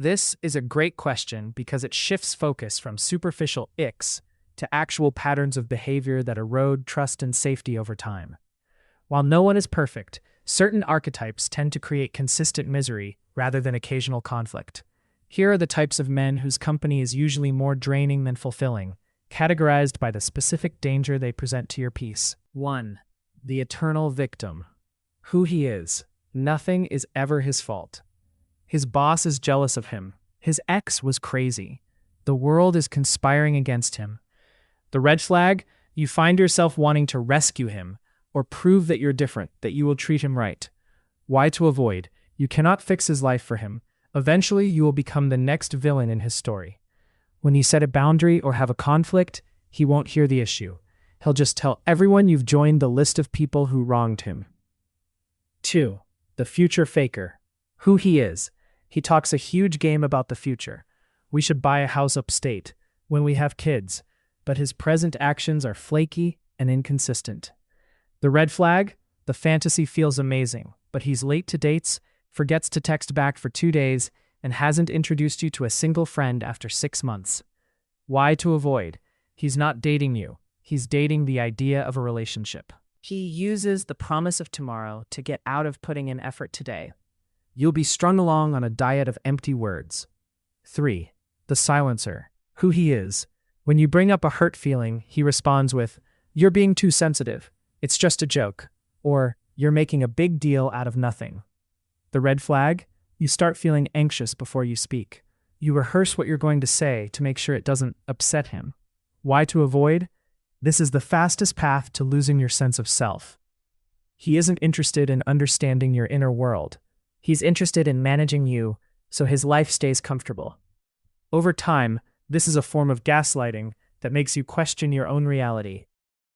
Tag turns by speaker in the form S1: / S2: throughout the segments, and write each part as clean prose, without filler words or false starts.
S1: This is a great question because it shifts focus from superficial icks to actual patterns of behavior that erode trust and safety over time. While no one is perfect, certain archetypes tend to create consistent misery rather than occasional conflict. Here are the types of men whose company is usually more draining than fulfilling, categorized by the specific danger they present to your peace. 1. The eternal victim. Who he is. Nothing is ever his fault. His boss is jealous of him. His ex was crazy. The world is conspiring against him. The red flag, you find yourself wanting to rescue him or prove that you're different, that you will treat him right. Why to avoid? You cannot fix his life for him. Eventually, you will become the next villain in his story. When you set a boundary or have a conflict, he won't hear the issue. He'll just tell everyone you've joined the list of people who wronged him. 2. The future faker. Who he is. He talks a huge game about the future. We should buy a house upstate when we have kids, but his present actions are flaky and inconsistent. The red flag? The fantasy feels amazing, but he's late to dates, forgets to text back for 2 days, and hasn't introduced you to a single friend after 6 months. Why to avoid? He's not dating you. He's dating the idea of a relationship. He uses the promise of tomorrow to get out of putting in effort today. You'll be strung along on a diet of empty words. 3. The silencer. Who he is. When you bring up a hurt feeling, he responds with, "You're being too sensitive. It's just a joke." Or, "You're making a big deal out of nothing." The red flag? You start feeling anxious before you speak. You rehearse what you're going to say to make sure it doesn't upset him. Why to avoid? This is the fastest path to losing your sense of self. He isn't interested in understanding your inner world. He's interested in managing you so his life stays comfortable. Over time, this is a form of gaslighting that makes you question your own reality.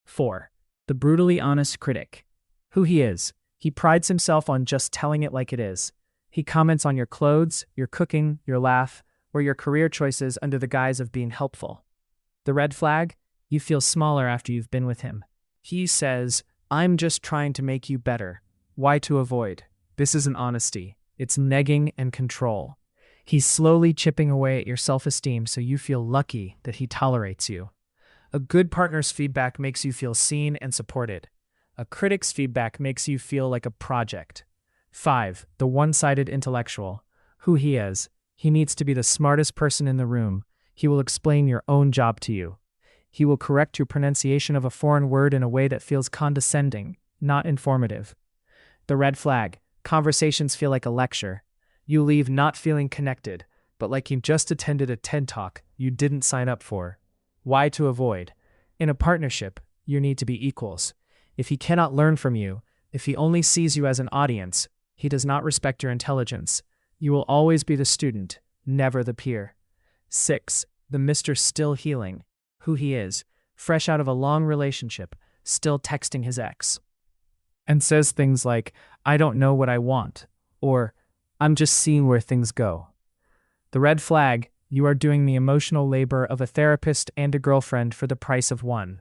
S1: 4. The brutally honest critic. Who he is. He prides himself on just telling it like it is. He comments on your clothes, your cooking, your laugh, or your career choices under the guise of being helpful. The red flag? You feel smaller after you've been with him. He says, "I'm just trying to make you better." Why to avoid? This isn't honesty. It's negging and control. He's slowly chipping away at your self-esteem so you feel lucky that he tolerates you. A good partner's feedback makes you feel seen and supported. A critic's feedback makes you feel like a project. 5. The one-sided intellectual. Who he is. He needs to be the smartest person in the room. He will explain your own job to you. He will correct your pronunciation of a foreign word in a way that feels condescending, not informative. The red flag. Conversations feel like a lecture. You leave not feeling connected, but like you just attended a TED Talk you didn't sign up for. Why to avoid? In a partnership, you need to be equals. If he cannot learn from you, if he only sees you as an audience, he does not respect your intelligence. You will always be the student, never the peer. 6. The Mr. Still Healing. Who he is. Fresh out of a long relationship, still texting his ex. And says things like, "I don't know what I want," or "I'm just seeing where things go." The red flag, you are doing the emotional labor of a therapist and a girlfriend for the price of one.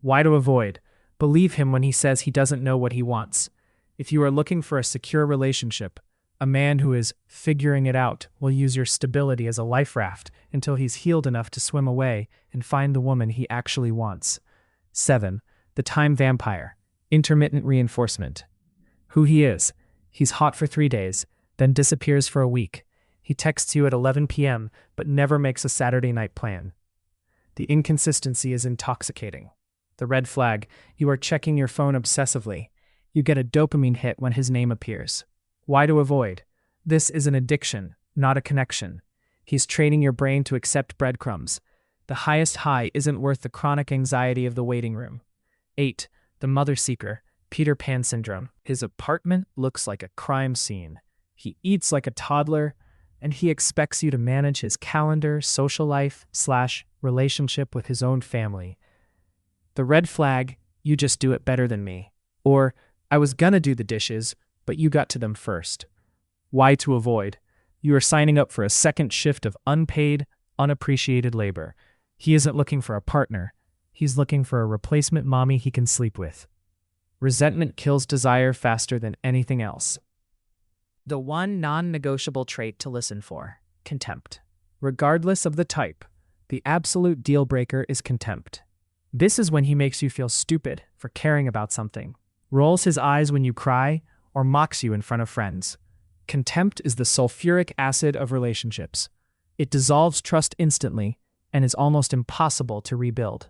S1: Why to avoid? Believe him when he says he doesn't know what he wants. If you are looking for a secure relationship, a man who is figuring it out will use your stability as a life raft until he's healed enough to swim away and find the woman he actually wants. 7. The time vampire. Intermittent reinforcement. Who he is. He's hot for 3 days, then disappears for a week. He texts you at 11 p.m., but never makes a Saturday night plan. The inconsistency is intoxicating. The red flag, you are checking your phone obsessively. You get a dopamine hit when his name appears. Why to avoid? This is an addiction, not a connection. He's training your brain to accept breadcrumbs. The highest high isn't worth the chronic anxiety of the waiting room. 8. The mother seeker, Peter Pan syndrome. His apartment looks like a crime scene. He eats like a toddler, and he expects you to manage his calendar, social life, / relationship with his own family. The red flag, you just do it better than me. Or, I was gonna do the dishes, but you got to them first. Why to avoid? You are signing up for a second shift of unpaid, unappreciated labor. He isn't looking for a partner. He's looking for a replacement mommy he can sleep with. Resentment kills desire faster than anything else. The one non-negotiable trait to listen for. Contempt. Regardless of the type, the absolute deal breaker is contempt. This is when he makes you feel stupid for caring about something, rolls his eyes when you cry, or mocks you in front of friends. Contempt is the sulfuric acid of relationships. It dissolves trust instantly and is almost impossible to rebuild.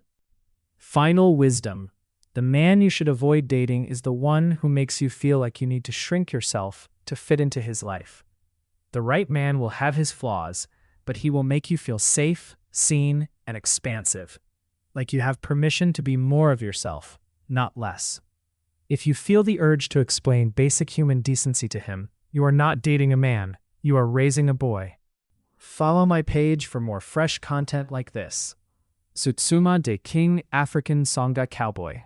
S1: Final wisdom. The man you should avoid dating is the one who makes you feel like you need to shrink yourself to fit into his life. The right man will have his flaws, but he will make you feel safe, seen, and expansive. Like you have permission to be more of yourself, not less. If you feel the urge to explain basic human decency to him, you are not dating a man, you are raising a boy. Follow my page for more fresh content like this. Tsutsuma de King African Songa Cowboy.